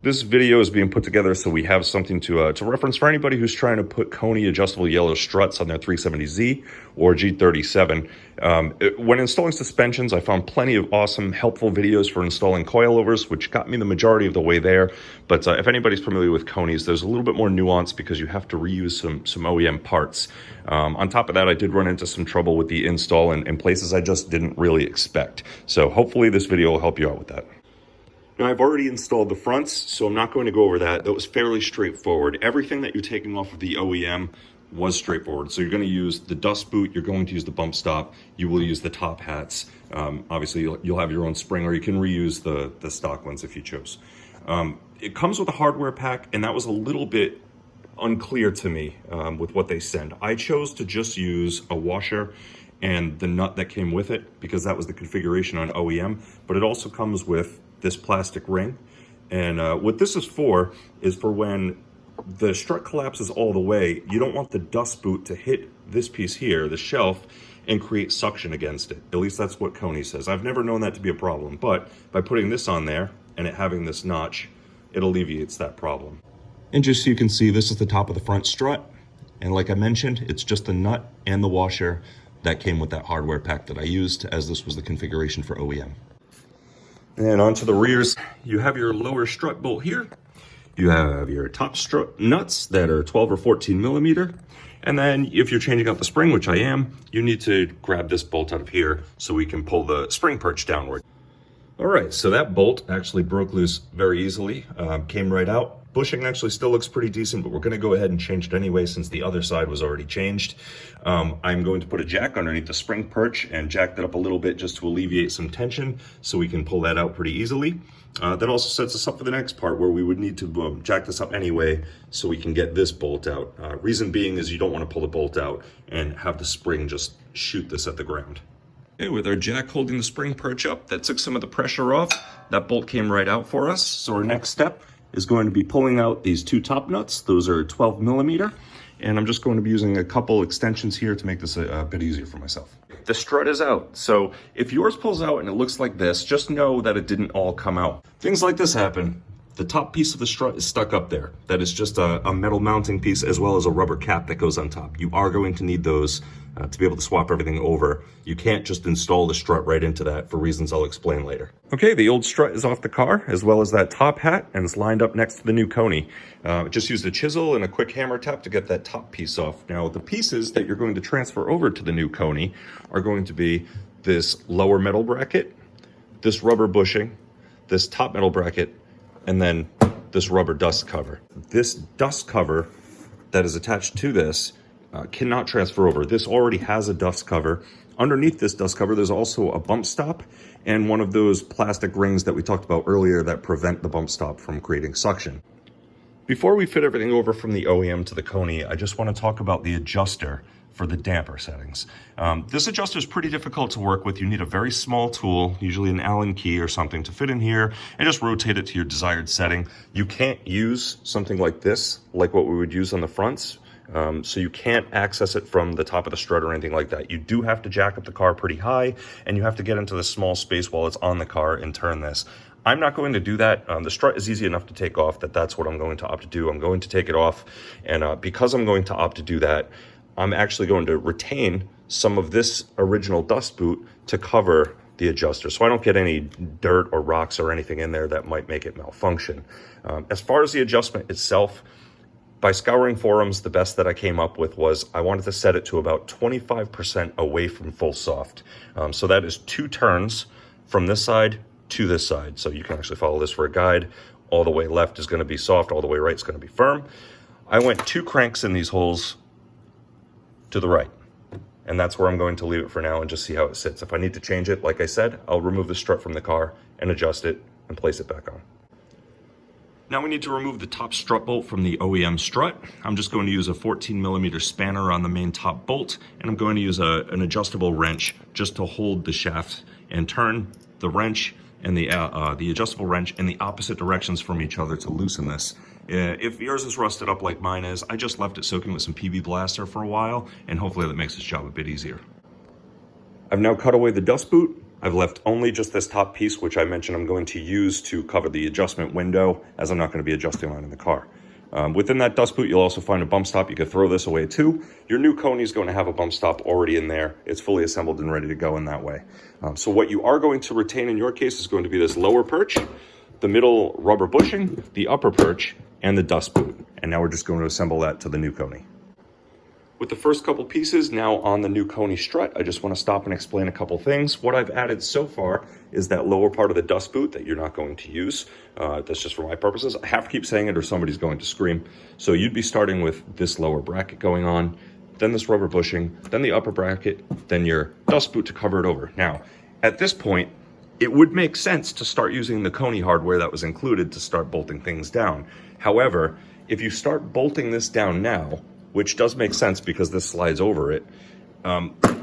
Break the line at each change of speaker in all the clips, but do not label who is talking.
This video is being put together so we have something to reference for anybody who's trying to put Koni adjustable yellow struts on their 370Z or G37. When installing suspensions, I found plenty of awesome, helpful videos for installing coilovers, which got me the majority of the way there. But if anybody's familiar with Konis, there's a little bit more nuance because you have to reuse some OEM parts. On top of that, I did run into some trouble with the install in places I just didn't really expect. So hopefully this video will help you out with that. Now, I've already installed the fronts, so I'm not going to go over that. That was fairly straightforward. Everything that you're taking off of the OEM was straightforward. So you're going to use the dust boot, you're going to use the bump stop, you will use the top hats. Obviously, you'll have your own spring, or you can reuse the stock ones if you chose. It comes with a hardware pack, and that was a little bit unclear to me with what they send. I chose to just use a washer and the nut that came with it because that was the configuration on OEM, but it also comes with this plastic ring. And what this is for when the strut collapses all the way, you don't want the dust boot to hit this piece here, the shelf, and create suction against it. At least that's what Koni says. I've never known that to be a problem, but by putting this on there and it having this notch, it alleviates that problem. And just so you can see, this is the top of the front strut. And like I mentioned, it's just the nut and the washer that came with that hardware pack that I used, as this was the configuration for OEM. And onto the rears, you have your lower strut bolt here. You have your top strut nuts that are 12 or 14 millimeter. And then if you're changing out the spring, which I am, you need to grab this bolt out of here so we can pull the spring perch downward. All right, so that bolt actually broke loose very easily, came right out. Bushing actually still looks pretty decent, but we're going to go ahead and change it anyway since the other side was already changed. I'm going to put a jack underneath the spring perch and jack that up a little bit just to alleviate some tension so we can pull that out pretty easily. That also sets us up for the next part where we would need to jack this up anyway so we can get this bolt out. Reason being is you don't want to pull the bolt out and have the spring just shoot this at the ground. Okay, with our jack holding the spring perch up, that took some of the pressure off. That bolt came right out for us. So our next step is going to be pulling out these two top nuts. Those are 12 millimeter. And I'm just going to be using a couple extensions here to make this a bit easier for myself. The strut is out. So if yours pulls out and it looks like this, just know that it didn't all come out. Things like this happen. The top piece of the strut is stuck up there. That is just a metal mounting piece as well as a rubber cap that goes on top. You are going to need those to be able to swap everything over. You can't just install the strut right into that for reasons I'll explain later. Okay, the old strut is off the car as well as that top hat, and it's lined up next to the new Koni. Just used a chisel and a quick hammer tap to get that top piece off. Now the pieces that you're going to transfer over to the new Koni are going to be this lower metal bracket, this rubber bushing, this top metal bracket, and then this rubber dust cover. This dust cover that is attached to this cannot transfer over. This already has a dust cover. Underneath this dust cover, there's also a bump stop and one of those plastic rings that we talked about earlier that prevent the bump stop from creating suction. Before we fit everything over from the OEM to the Koni, I just want to talk about the adjuster for the damper settings. This adjuster is pretty difficult to work with. You need a very small tool, usually an Allen key or something, to fit in here and just rotate it to your desired setting. You can't use something like this, like what we would use on the fronts. So you can't access it from the top of the strut or anything like that. You do have to jack up the car pretty high, and you have to get into this small space while it's on the car and turn this. I'm not going to do that. The strut is easy enough to take off that's what I'm going to opt to do. I'm going to take it off, and because I'm going to opt to do that, I'm actually going to retain some of this original dust boot to cover the adjuster, so I don't get any dirt or rocks or anything in there that might make it malfunction. As far as the adjustment itself, by scouring forums, the best that I came up with was I wanted to set it to about 25% away from full soft. So that is 2 turns from this side to this side. So you can actually follow this for a guide. All the way left is going to be soft, all the way right is going to be firm. I went 2 cranks in these holes to the right. And that's where I'm going to leave it for now and just see how it sits. If I need to change it, like I said, I'll remove the strut from the car and adjust it and place it back on. Now we need to remove the top strut bolt from the OEM strut. I'm just going to use a 14 millimeter spanner on the main top bolt, and I'm going to use an adjustable wrench just to hold the shaft and turn the wrench and the adjustable wrench in the opposite directions from each other to loosen this. If yours is rusted up like mine is, I just left it soaking with some PB Blaster for a while, and hopefully that makes this job a bit easier. I've now cut away the dust boot, I've left only just this top piece, which I mentioned I'm going to use to cover the adjustment window, as I'm not going to be adjusting mine in the car. Within that dust boot, you'll also find a bump stop. You could throw this away too. Your new Koni is going to have a bump stop already in there. It's fully assembled and ready to go in that way. So what you are going to retain in your case is going to be this lower perch, the middle rubber bushing, the upper perch, and the dust boot. And now we're just going to assemble that to the new Koni. With the first couple pieces now on the new Koni strut, I just want to stop and explain a couple things. What I've added so far is that lower part of the dust boot that you're not going to use. That's just for my purposes. I have to keep saying it or somebody's going to scream. So you'd be starting with this lower bracket going on, then this rubber bushing, then the upper bracket, then your dust boot to cover it over. Now, at this point, it would make sense to start using the Koni hardware that was included to start bolting things down. However, if you start bolting this down now, which does make sense because this slides over it,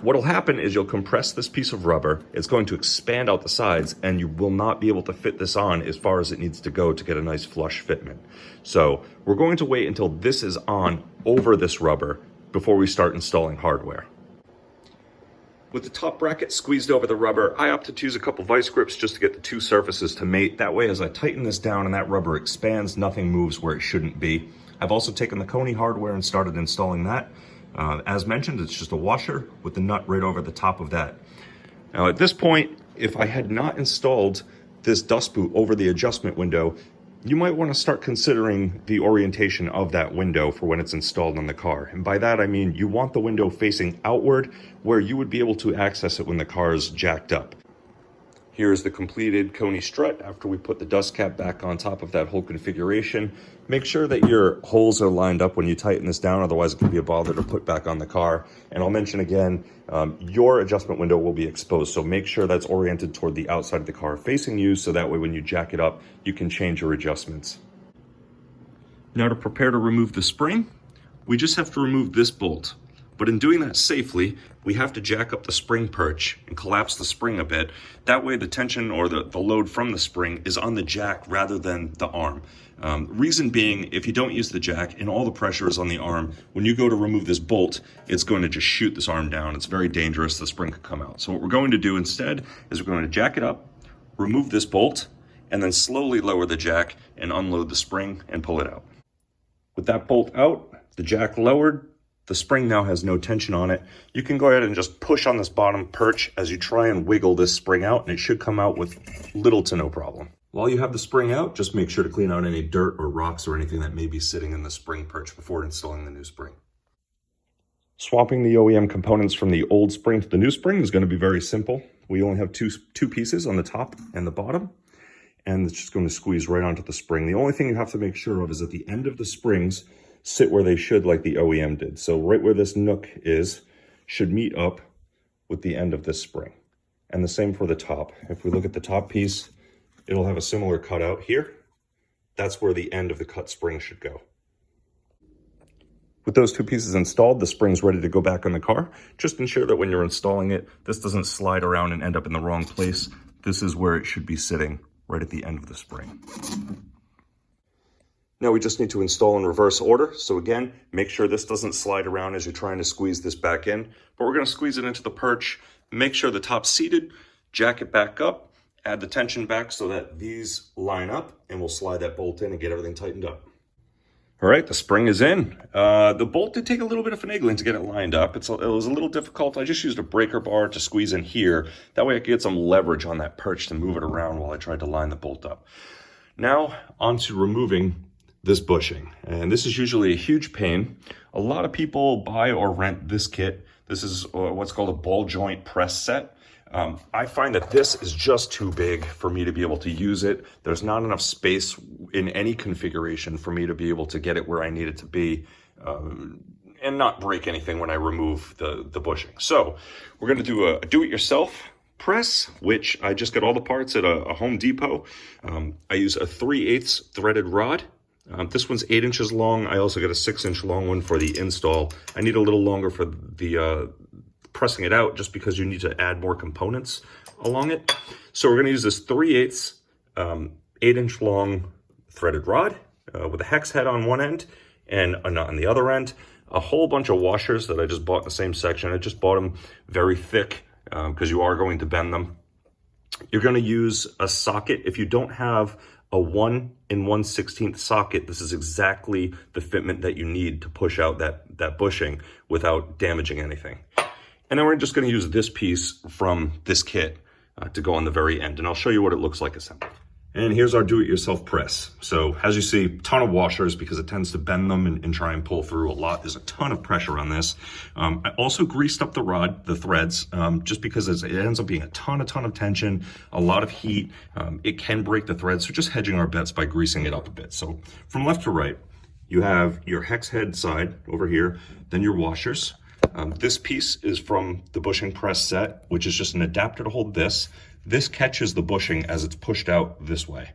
what'll happen is you'll compress this piece of rubber, it's going to expand out the sides, and you will not be able to fit this on as far as it needs to go to get a nice flush fitment. So we're going to wait until this is on over this rubber before we start installing hardware. With the top bracket squeezed over the rubber, I opted to use a couple vice grips just to get the two surfaces to mate. That way, as I tighten this down and that rubber expands, nothing moves where it shouldn't be. I've also taken the Koni hardware and started installing that. As mentioned, it's just a washer with the nut right over the top of that. Now at this point, if I had not installed this dust boot over the adjustment window, you might want to start considering the orientation of that window for when it's installed on the car. And by that, I mean you want the window facing outward where you would be able to access it when the car is jacked up. Here's the completed Koni strut after we put the dust cap back on top of that whole configuration. Make sure that your holes are lined up when you tighten this down, otherwise it can be a bother to put back on the car. And I'll mention again, your adjustment window will be exposed, so make sure that's oriented toward the outside of the car facing you, so that way when you jack it up, you can change your adjustments. Now to prepare to remove the spring, we just have to remove this bolt. But in doing that safely, we have to jack up the spring perch and collapse the spring a bit. That way the tension or the load from the spring is on the jack rather than the arm. Reason being, if you don't use the jack and all the pressure is on the arm, when you go to remove this bolt, it's going to just shoot this arm down. It's very dangerous. The spring could come out. So what we're going to do instead is we're going to jack it up, remove this bolt, and then slowly lower the jack and unload the spring and pull it out. With that bolt out, the jack lowered, the spring now has no tension on it. You can go ahead and just push on this bottom perch as you try and wiggle this spring out, and it should come out with little to no problem. While you have the spring out, just make sure to clean out any dirt or rocks or anything that may be sitting in the spring perch before installing the new spring. Swapping the OEM components from the old spring to the new spring is going to be very simple. We only have two pieces on the top and the bottom, and it's just going to squeeze right onto the spring. The only thing you have to make sure of is that the end of the springs sit where they should, like the OEM did. So right where this nook is should meet up with the end of this spring. And the same for the top. If we look at the top piece, it'll have a similar cutout here. That's where the end of the cut spring should go. With those two pieces installed, the spring's ready to go back on the car. Just ensure that when you're installing it, this doesn't slide around and end up in the wrong place. This is where it should be sitting, right at the end of the spring. Now we just need to install in reverse order. So again, make sure this doesn't slide around as you're trying to squeeze this back in. But we're going to squeeze it into the perch, make sure the top's seated, jack it back up, add the tension back so that these line up, and we'll slide that bolt in and get everything tightened up. All right, the spring is in. The bolt did take a little bit of finagling to get it lined up. It was a little difficult. I just used a breaker bar to squeeze in here. That way I could get some leverage on that perch to move it around while I tried to line the bolt up. Now, on to removing this bushing, and this is usually a huge pain. A lot of people buy or rent this kit. This is what's called a ball joint press set. I find that this is just too big for me to be able to use it. There's not enough space in any configuration for me to be able to get it where I need it to be and not break anything when I remove the bushing. So we're going to do a do-it-yourself press, which I just got all the parts at a Home Depot. I use a 3/8 threaded rod. This one's 8 inches long. I also got a 6-inch long one for the install. I need a little longer for the pressing it out just because you need to add more components along it. So we're going to use this 3/8 8-inch long threaded rod with a hex head on one end and a nut on the other end. A whole bunch of washers that I just bought in the same section. I just bought them very thick because you are going to bend them. You're going to use a socket. If you don't have a 1 1/16 socket, this is exactly the fitment that you need to push out that bushing without damaging anything. And then we're just going to use this piece from this kit to go on the very end, and I'll show you what it looks like assembled. And here's our do-it-yourself press. So as you see, ton of washers because it tends to bend them and try and pull through a lot. There's a ton of pressure on this. I also greased up the rod, the threads, just because it ends up being a ton of tension, a lot of heat. It can break the threads, so just hedging our bets by greasing it up a bit. So from left to right, you have your hex head side over here, then your washers. This piece is from the bushing press set, which is just an adapter to hold this. This catches the bushing as it's pushed out this way.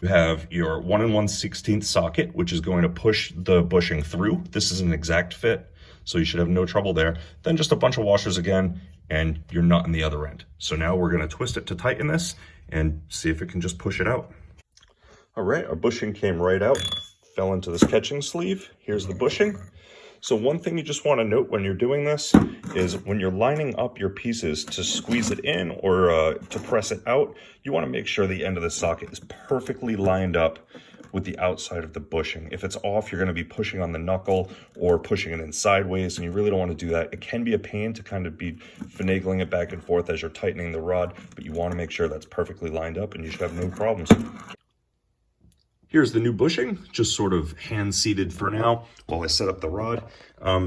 You have your 1 1/16 socket, which is going to push the bushing through. This is an exact fit, so you should have no trouble there. Then just a bunch of washers again, and your nut on the other end. So now we're gonna twist it to tighten this and see if it can just push it out. All right, our bushing came right out, fell into this catching sleeve. Here's the bushing. So one thing you just want to note when you're doing this is when you're lining up your pieces to squeeze it in or to press it out, you want to make sure the end of the socket is perfectly lined up with the outside of the bushing. If it's off, you're going to be pushing on the knuckle or pushing it in sideways, and you really don't want to do that. It can be a pain to kind of be finagling it back and forth as you're tightening the rod, but you want to make sure that's perfectly lined up and you should have no problems. Here's the new bushing, just sort of hand seated for now while I set up the rod.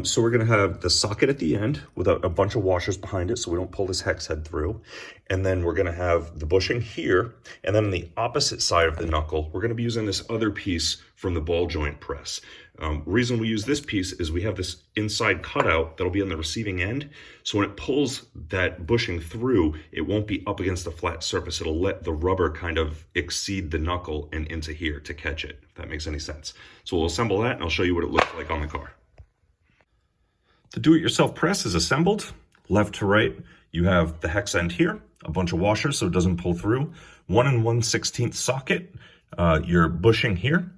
So we're gonna have the socket at the end with a bunch of washers behind it so we don't pull this hex head through. And then we're gonna have the bushing here. And then on the opposite side of the knuckle, we're gonna be using this other piece from the ball joint press. Reason we use this piece is we have this inside cutout that'll be on the receiving end. So when it pulls that bushing through, it won't be up against a flat surface. It'll let the rubber kind of exceed the knuckle and into here to catch it, if that makes any sense. So we'll assemble that and I'll show you what it looks like on the car. The do-it-yourself press is assembled. Left to right, you have the hex end here, a bunch of washers so it doesn't pull through, 1 1/16 socket, your bushing here,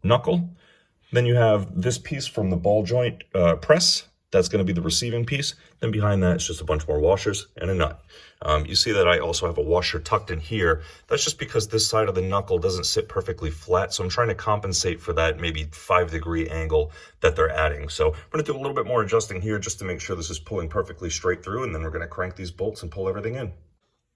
knuckle. Then you have this piece from the ball joint press. That's going to be the receiving piece. Then behind that, it's just a bunch more washers and a nut. You see that I also have a washer tucked in here. That's just because this side of the knuckle doesn't sit perfectly flat. So I'm trying to compensate for that maybe 5-degree angle that they're adding. So I'm going to do a little bit more adjusting here just to make sure this is pulling perfectly straight through. And then we're going to crank these bolts and pull everything in.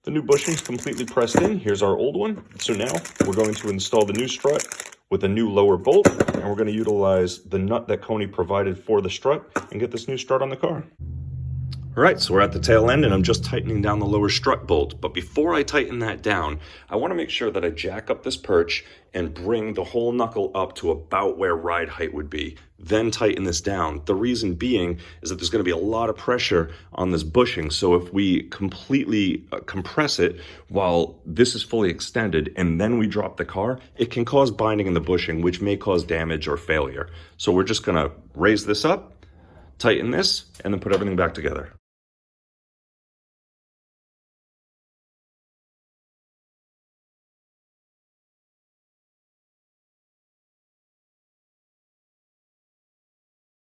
The new bushing's completely pressed in. Here's our old one. So now we're going to install the new strut with a new lower bolt, and we're going to utilize the nut that Koni provided for the strut and get this new strut on the car. All right, so we're at the tail end and I'm just tightening down the lower strut bolt. But before I tighten that down, I want to make sure that I jack up this perch and bring the whole knuckle up to about where ride height would be. Then tighten this down. The reason being is that there's going to be a lot of pressure on this bushing. So if we completely compress it while this is fully extended and then we drop the car, it can cause binding in the bushing, which may cause damage or failure. So we're just going to raise this up, tighten this, and then put everything back together.